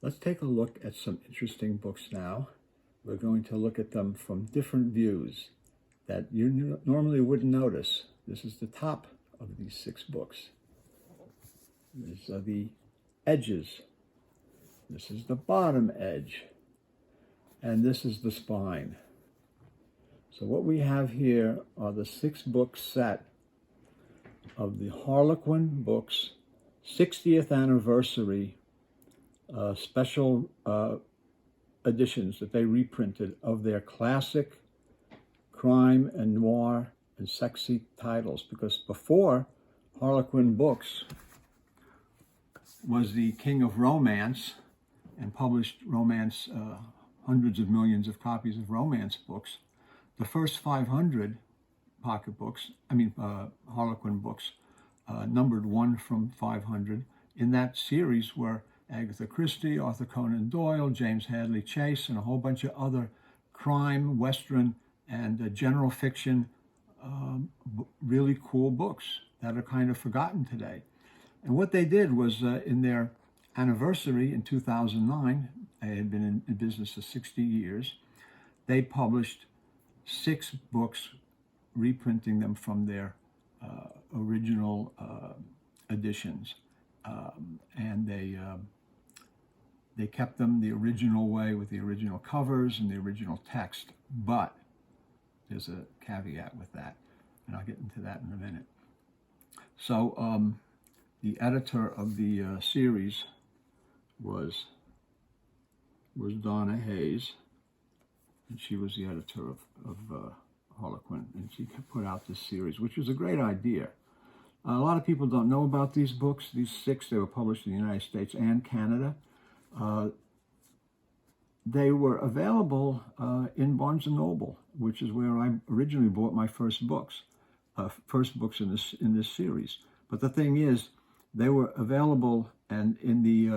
Let's take a look at some interesting books now. We're going to look at them from different views that you normally wouldn't notice. This is the top of these 6 books. These are the edges. This is the bottom edge. And this is the spine. So what we have here are the 6-book set of the Harlequin Books 60th anniversary special editions that they reprinted of their classic crime and noir and sexy titles. Because before, Harlequin Books was the king of romance and published romance, hundreds of millions of copies of romance books. The first 500 Harlequin Books, numbered 1 from 500. In that series were Agatha Christie, Arthur Conan Doyle, James Hadley Chase, and a whole bunch of other crime, western, and general fiction, really cool books that are kind of forgotten today. And what they did was, in their anniversary in 2009, they had been in business for 60 years, they published 6 books, reprinting them from their original editions. And they kept them the original way with the original covers and the original text. But there's a caveat with that, and I'll get into that in a minute. So the editor of the series was Donna Hayes, and she was the editor of Harlequin, and she put out this series, which was a great idea. A lot of people don't know about these books. These 6, they were published in the United States and Canada. They were available in Barnes & Noble, which is where I originally bought my first books in this series. But the thing is, they were available and in the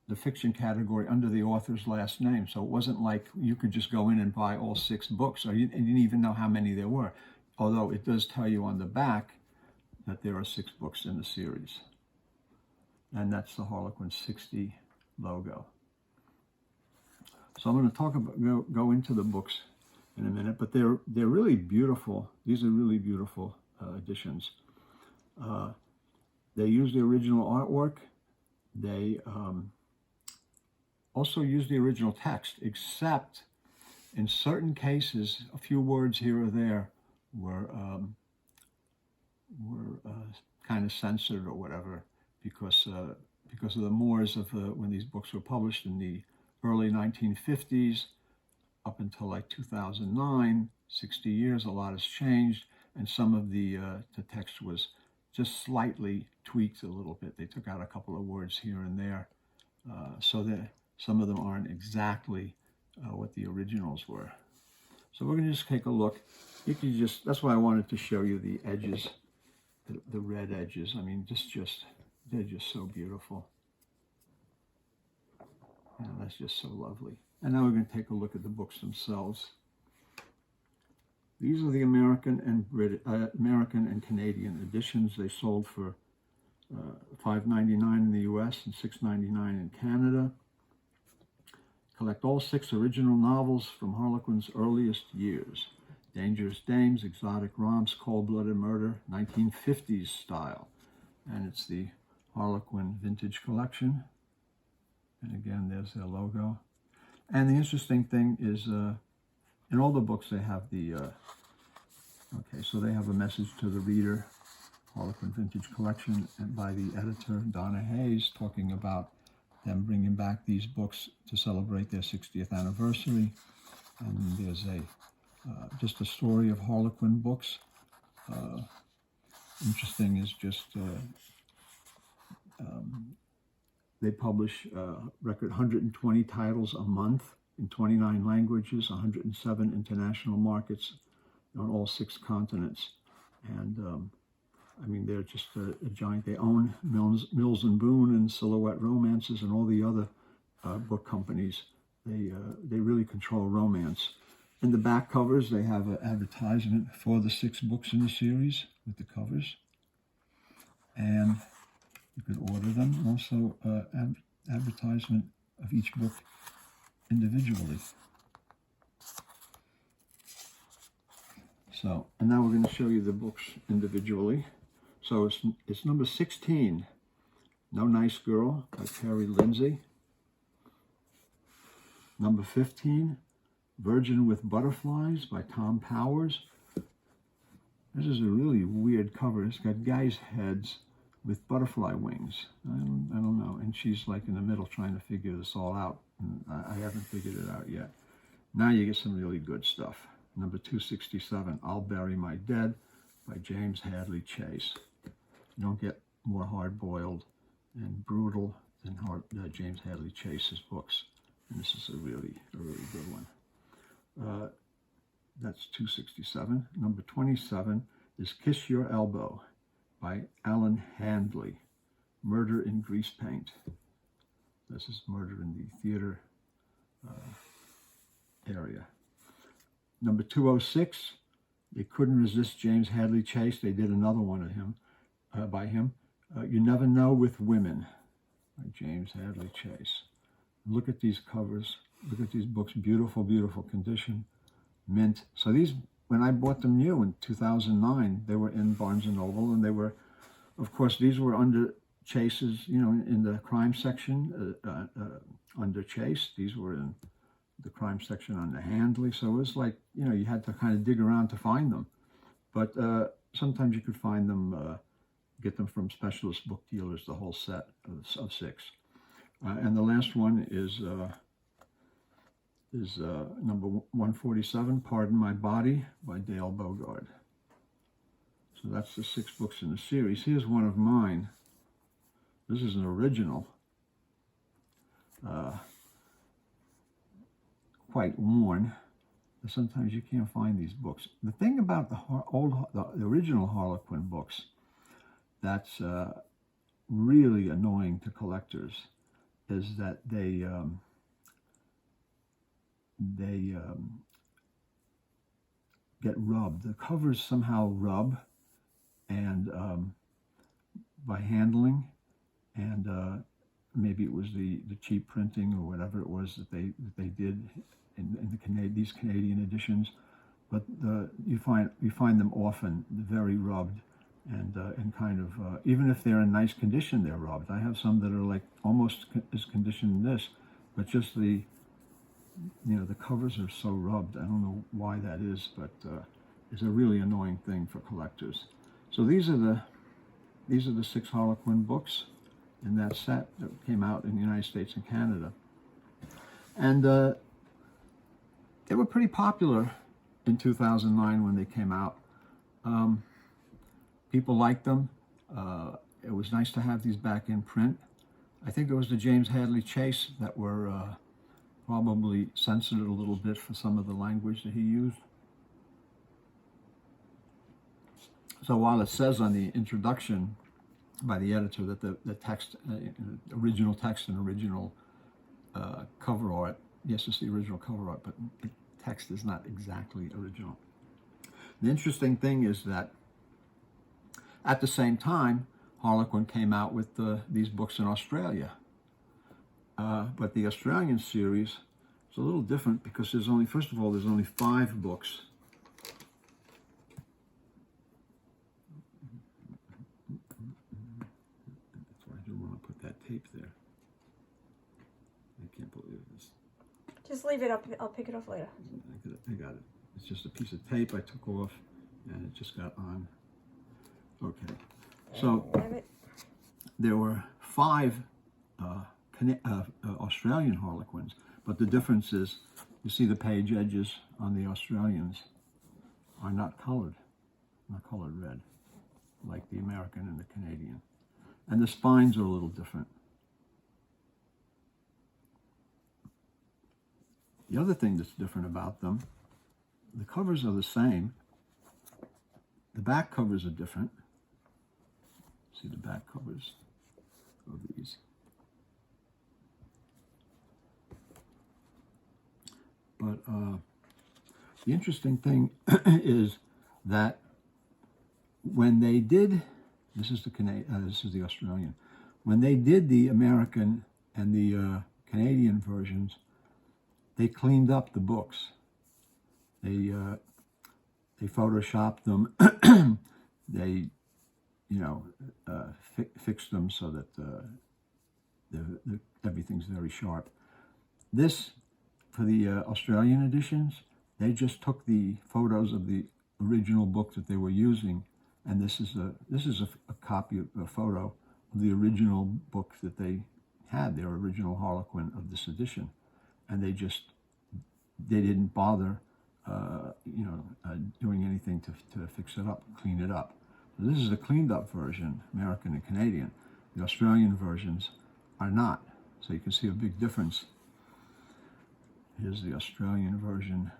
the fiction category under the author's last name. So it wasn't like you could just go in and buy all 6 books, or you didn't even know how many there were. Although it does tell you on the back that there are 6 books in the series. And that's the Harlequin 60 logo. So I'm going to go into the books in a minute, but they're really beautiful. These are really beautiful editions. They use the original artwork. They also use the original text, except in certain cases, a few words here or there were kind of censored or whatever, because of the mores of when these books were published in the early 1950s up until like 2009, 60 years, a lot has changed, and some of the text was just slightly tweaked a little bit. They took out a couple of words here and there, so that some of them aren't exactly what the originals were. So we're going to just take a look. You can that's why I wanted to show you the edges, the red edges. I mean, they're just so beautiful. And that's just so lovely. And now we're going to take a look at the books themselves. These are the American and Canadian editions. They sold for $5.99 in the U.S. and $6.99 in Canada. Collect all 6 original novels from Harlequin's earliest years. Dangerous Dames, Exotic Romps, Cold-Blooded Murder, 1950s style. And it's the Harlequin Vintage Collection. And again, there's their logo. And the interesting thing is, in all the books they have the, so they have a message to the reader, Harlequin Vintage Collection, and by the editor, Donna Hayes, talking about them bringing back these books to celebrate their 60th anniversary. And there's just a story of Harlequin Books. Interesting is just they publish record 120 titles a month in 29 languages, 107 international markets on all 6 continents. And I mean, they're just a giant. They own Mills and Boon and Silhouette Romances and all the other book companies. They really control romance. In the back covers, they have an advertisement for the 6 books in the series with the covers. And you could order them. Also, advertisement of each book individually. So, and now we're going to show you the books individually. So it's number 16, No Nice Girl by Terry Lindsay. Number 15, Virgin with Butterflies by Tom Powers. This is a really weird cover. It's got guys' heads with butterfly wings. I don't know. And she's like in the middle trying to figure this all out. And I haven't figured it out yet. Now you get some really good stuff. Number 267, I'll Bury My Dead by James Hadley Chase. You don't get more hard-boiled and brutal than James Hadley Chase's books. And this is a really good one. That's 267. Number 27 is Kiss Your Elbow by Alan Handley. Murder in Grease Paint. This is murder in the theater area. Number 206, they couldn't resist James Hadley Chase. They did another one of him, by him. You Never Know with Women by James Hadley Chase. Look at these covers. Look at these books. Beautiful, beautiful condition. Mint. So these, when I bought them new in 2009, they were in Barnes & Noble, and they were, of course, these were under Chase's, you know, in the crime section under Chase. These were in the crime section under Handley. So it was like, you know, you had to kind of dig around to find them. But sometimes you could find them, get them from specialist book dealers, the whole set of 6. And the last one is number 147, Pardon My Body by Dale Bogard. So that's the 6 books in the series. Here's one of mine. This is an original. Quite worn. Sometimes you can't find these books. The thing about the original Harlequin books that's really annoying to collectors is that they get rubbed. The covers somehow rub, and by handling, and maybe it was the cheap printing or whatever it was that they did in these Canadian editions, but you find them often very rubbed, and kind of even if they're in nice condition, they're rubbed. I have some that are like almost as conditioned as this, but just the covers are so rubbed. I don't know why that is, but it's a really annoying thing for collectors. So these are the 6 Harlequin books in that set that came out in the United States and Canada. And they were pretty popular in 2009 when they came out. People liked them. It was nice to have these back in print. I think it was the James Hadley Chase that were probably censored a little bit for some of the language that he used. So while it says on the introduction by the editor that the text, original text and original cover art, yes, it's the original cover art, but the text is not exactly original. The interesting thing is that at the same time, Harlequin came out with these books in Australia. But the Australian series is a little different because there's only 5 books. That's why I didn't want to put that tape there. I can't believe this. Just leave it up. I'll pick it off later. I got it. It's just a piece of tape I took off, and it just got on. Okay. So there were 5 Australian Harlequins, but the difference is, you see the page edges on the Australians are not colored red, like the American and the Canadian. And the spines are a little different. The other thing that's different about them, the covers are the same. The back covers are different. See the back covers of these. But the interesting thing is that when they did, this is the Australian, when they did the American and the Canadian versions, they cleaned up the books. They photoshopped them. They, fixed them so that everything's very sharp. This, for the Australian editions, they just took the photos of the original book that they were using, and this is a copy of a photo of the original book that they had, their original Harlequin of this edition, and they didn't bother doing anything to fix it up, clean it up. So this is a cleaned up version, American and Canadian. The Australian versions are not, so you can see a big difference. Here's the Australian version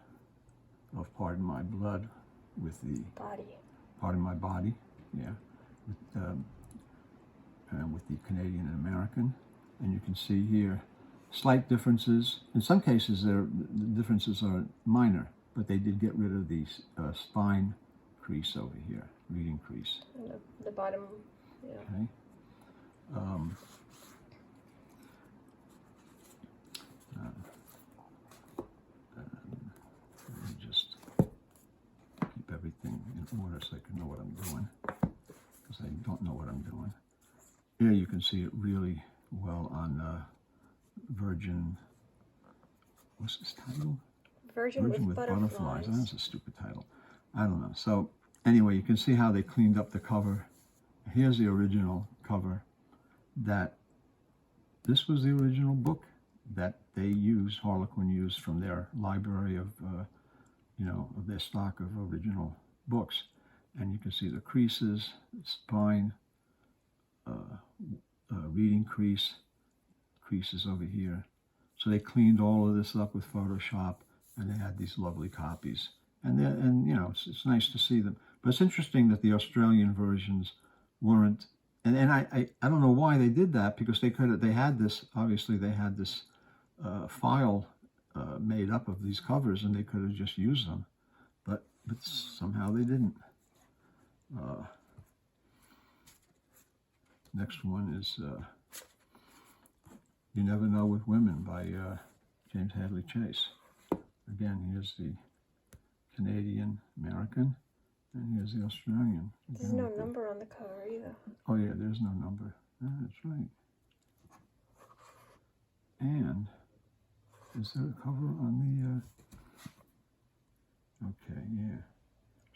of Pardon My Blood with the Body. Pardon My Body, yeah, and with the Canadian and American. And you can see here slight differences. In some cases, the differences are minor, but they did get rid of the spine crease over here, reading crease. And the bottom, yeah. Okay. Let me just keep everything in order so I can know what I'm doing, because I don't know what I'm doing. Here you can see it really well on Virgin. What's this title? Virgin with butterflies. Oh, that's a stupid title. I don't know. So anyway, you can see how they cleaned up the cover. Here's the original cover. This was the original book that they used, Harlequin used from their library of their stock of original books. And you can see the creases, the spine, reading creases over here. So they cleaned all of this up with Photoshop, and they had these lovely copies. And it's nice to see them. But it's interesting that the Australian versions weren't. And I don't know why they did that, because they had this file made up of these covers, and they could have just used them, but somehow they didn't. Next one is You Never Know with Women by James Hadley Chase. Again, here's the Canadian, American, and here's the Australian. There's no number on the cover either. Oh yeah, there's no number. That's right. And is there a cover on the? Okay, yeah.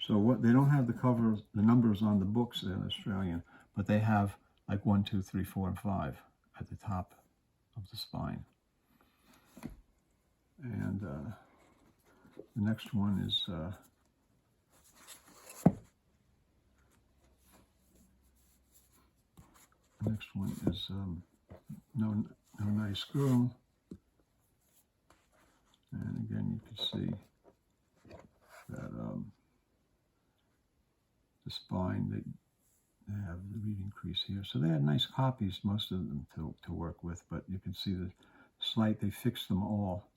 So what they don't have the covers, the numbers on the books in Australian, but they have like 1, 2, 3, 4, and 5 at the top of the spine. And the next one is. The next one is No Nice Girl. And again, you can see that the spine, they have the reading crease here. So they had nice copies, most of them, to work with, but you can see the slight, they fixed them all.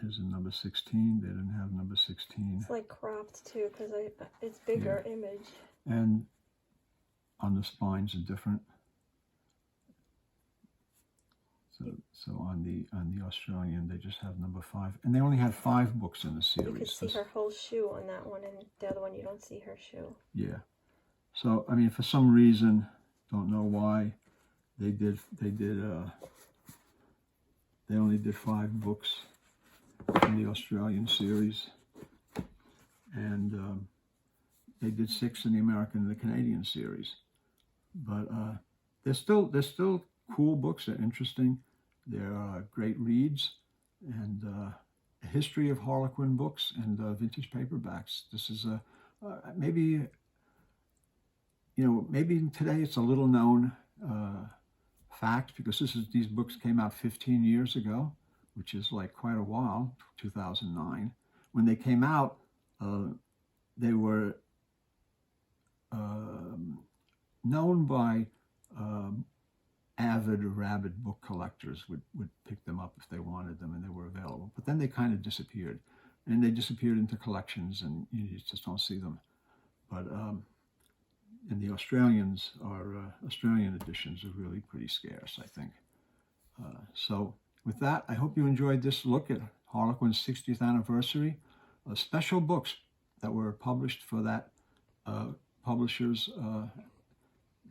There's a number 16. They didn't have number 16. It's like cropped too, because it's bigger image. And on the spines are different. So on the Australian, they just have number 5, and they only had 5 books in the series. You can see her whole shoe on that one, and the other one you don't see her shoe. Yeah. So I mean, for some reason, don't know why, they only did 5 books in the Australian series, and they did 6 in the American and the Canadian series. But they're still cool books. They're interesting. They're great reads, and a history of Harlequin books and vintage paperbacks. This is maybe today it's a little known fact, because these books came out 15 years ago, which is like quite a while. 2009, when they came out, they were known by avid or rabid book collectors would pick them up if they wanted them and they were available. But then they kind of disappeared, and they disappeared into collections, and you just don't see them. But and the Australian editions are really pretty scarce, I think. So with that, I hope you enjoyed this look at Harlequin's 60th anniversary. Special books that were published for that publisher's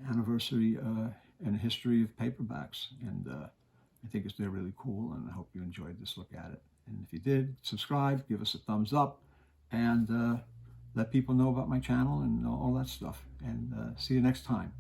anniversary and history of paperbacks. And I think they're really cool, and I hope you enjoyed this look at it. And if you did, subscribe, give us a thumbs up, and let people know about my channel and all that stuff. And see you next time.